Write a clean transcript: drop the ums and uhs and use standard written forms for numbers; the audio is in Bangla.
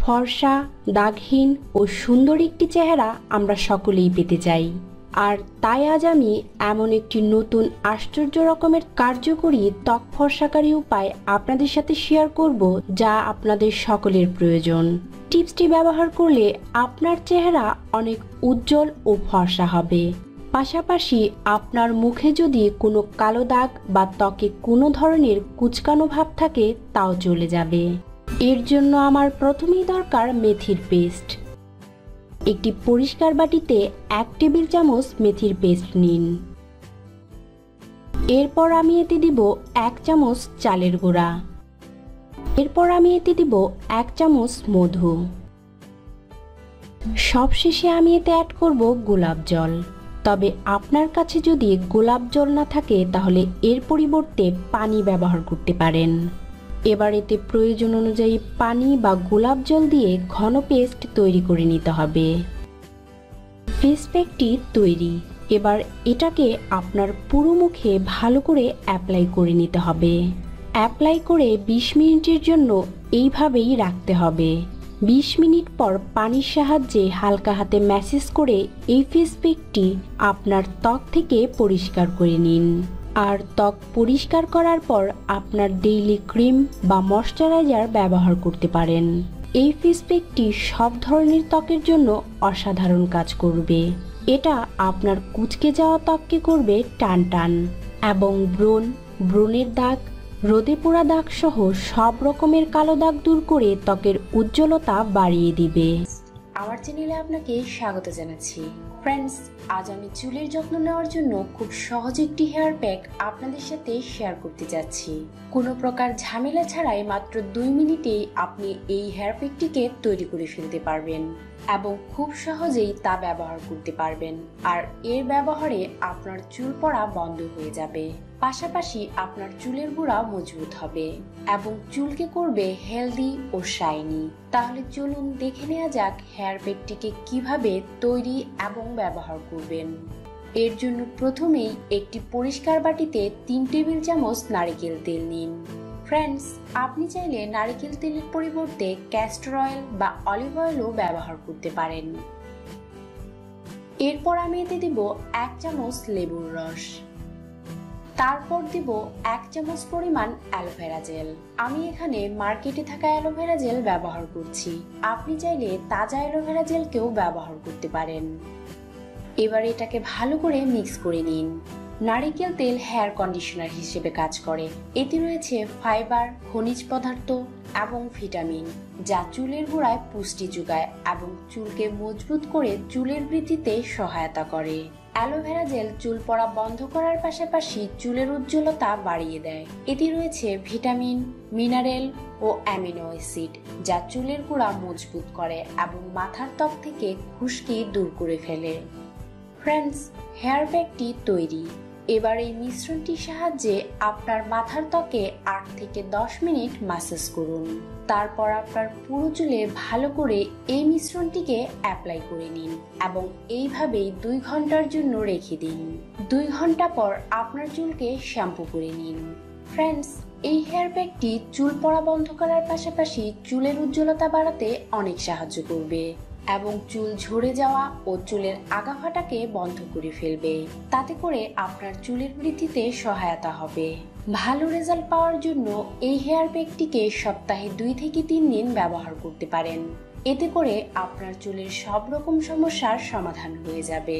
ফর্সা, দাগহীন ও সুন্দর একটি চেহারা আমরা সকলেই পেতে চাই। আর তাই আজ আমি এমন একটি নতুন আশ্চর্য রকমের কার্যকরী ত্বক ফর্সাকারী উপায় আপনাদের সাথে শেয়ার করব, যা আপনাদের সকলের প্রয়োজন। টিপসটি ব্যবহার করলে আপনার চেহারা অনেক উজ্জ্বল ও ফর্সা হবে। পাশাপাশি আপনার মুখে যদি কোনো কালো দাগ বা ত্বকে কোনো ধরনের কুচকানো ভাব থাকে তাও চলে যাবে। এর জন্য আমার প্রথমেই দরকার মেথির পেস্ট। একটি পরিষ্কার বাটিতে 1 টেবিল চামচ মেথির পেস্ট নিন। এরপর আমি এতে দিব 1 চামচ চালের গুঁড়া। এরপর আমি এতে দিব 1 চামচ মধু। সবশেষে আমি এতে অ্যাড করব গোলাপ জল। তবে আপনার কাছে যদি গোলাপ জল না থাকে তাহলে এর পরিবর্তে পানি ব্যবহার করতে পারেন। এবার এতে প্রয়োজন অনুযায়ী পানি বা গোলাপ জল দিয়ে ঘন পেস্ট তৈরি করে নিতে হবে। ফেস প্যাকটি তৈরি। এবার এটাকে আপনার পুরো মুখে ভালো করে অ্যাপ্লাই করে নিতে হবে। অ্যাপ্লাই করে 20 মিনিটের জন্য এইভাবেই রাখতে হবে। 20 মিনিট পর পানির সাহায্যে হালকা হাতে ম্যাসেজ করে এই ফেস প্যাকটি আপনার ত্বক থেকে পরিষ্কার করে নিন। আর ত্বক পরিষ্কার করার পর আপনার ডেইলি ক্রিম বা ময়শ্চারাইজার ব্যবহার করতে পারেন। এই ফেস প্যাকটি সব ধরনের ত্বকের জন্য অসাধারণ কাজ করবে। এটা আপনার কুঁচকে যাওয়া ত্বককে করবে টান টান এবং ব্রণের দাগ, রোদে পোড়া দাগ সহ সব রকমের কালো দাগ দূর করে ত্বকের উজ্জ্বলতা বাড়িয়ে দিবে। আমার চ্যানেলে আপনাকে স্বাগত জানাচ্ছি। ফ্রেন্ডস, আজ আমি চুলের যত্ন নেওয়ার জন্য খুব সহজ একটি হেয়ার প্যাক আপনাদের সাথে শেয়ার করতে যাচ্ছি। কোনো প্রকার ঝামেলা ছাড়াই মাত্র 2 মিনিটেই আপনি এই হেয়ার প্যাকটিকে তৈরি করে ফেলতে পারবেন এবং খুব সহজেই তা ব্যবহার করতে পারবেন। আর এর ব্যবহারে আপনার চুল পড়া বন্ধ হয়ে যাবে। পাশাপাশি আপনার চুলের গোড়া মজবুত হবে এবং চুলকে করবে হেলদি ও শাইনি। তাহলে চলুন দেখে নেওয়া যাক হেয়ার প্যাকটিকে কিভাবে তৈরি এবং ব্যবহার করবেন। এর জন্য প্রথমেই একটি পরিষ্কার বাটিতে 3 টেবিল চামচ নারকেল তেল নিন। ফ্রেন্ডস, আপনি চাইলে নারকেল তেলের পরিবর্তে ক্যাস্টর অয়েল বা অলিভ অয়েলও ব্যবহার করতে পারেন। এরপর আমি এতে দিব 1 চামচ লেবুর রস। তারপর দিব 1 চামচ পরিমাণ অ্যালোভেরা জেল। আমি এখানে মার্কেটে থাকা অ্যালোভেরা জেল ব্যবহার করছি। আপনি চাইলে তাজা অ্যালোভেরা জেলকেও ব্যবহার করতে পারেন। এবার এটাকে ভালো করে মিক্স করে নিন। নারকেল তেল হেয়ার কন্ডিশনার হিসেবে কাজ করে। এতে রয়েছে ফাইবার, খনিজ পদার্থ এবং ভিটামিন, যা চুলের গোড়ায় পুষ্টি যোগায় এবং চুলকে মজবুত করে চুলের বৃদ্ধিতে সহায়তা করে। অ্যালোভেরা জেল চুল পড়া বন্ধ করার পাশাপাশি চুলের উজ্জ্বলতা বাড়িয়ে দেয়। এতে রয়েছে ভিটামিন, মিনারেল ও অ্যামিনো অ্যাসিড, যা চুলের গোড়া মজবুত করে এবং মাথার ত্বক থেকে খুশকি দূর করে ফেলে। ফ্রেন্ডস, হেয়ার প্যাকটি তৈরি। এবার এই মিশ্রণটির সাহায্যে আপনার মাথার ত্বকে 8 থেকে 10 মিনিট ম্যাসাজ করুন। তারপর আপনার পুরো চুলে ভালো করে এই মিশ্রণটিকে অ্যাপ্লাই করে নিন এবং এইভাবেই 2 ঘন্টার জন্য রেখে দিন। 2 ঘন্টা পর আপনার চুলকে শ্যাম্পু করে নিন। ফ্রেন্ডস, এই হেয়ার প্যাকটি চুল পড়া বন্ধ করার পাশাপাশি চুলের উজ্জ্বলতা বাড়াতে অনেক সাহায্য করবে এবং চুল ঝরে যাওয়া ও চুলের আগা ফাটাকে বন্ধ করে ফেলবে। তাতে করে আপনার চুলের বৃদ্ধিতে সহায়তা হবে। ভালো রেজাল্ট পাওয়ার জন্য এই হেয়ার প্যাকটিকে সপ্তাহে 2 থেকে 3 দিন ব্যবহার করতে পারেন। এতে করে আপনার চুলের সব রকম সমস্যার সমাধান হয়ে যাবে।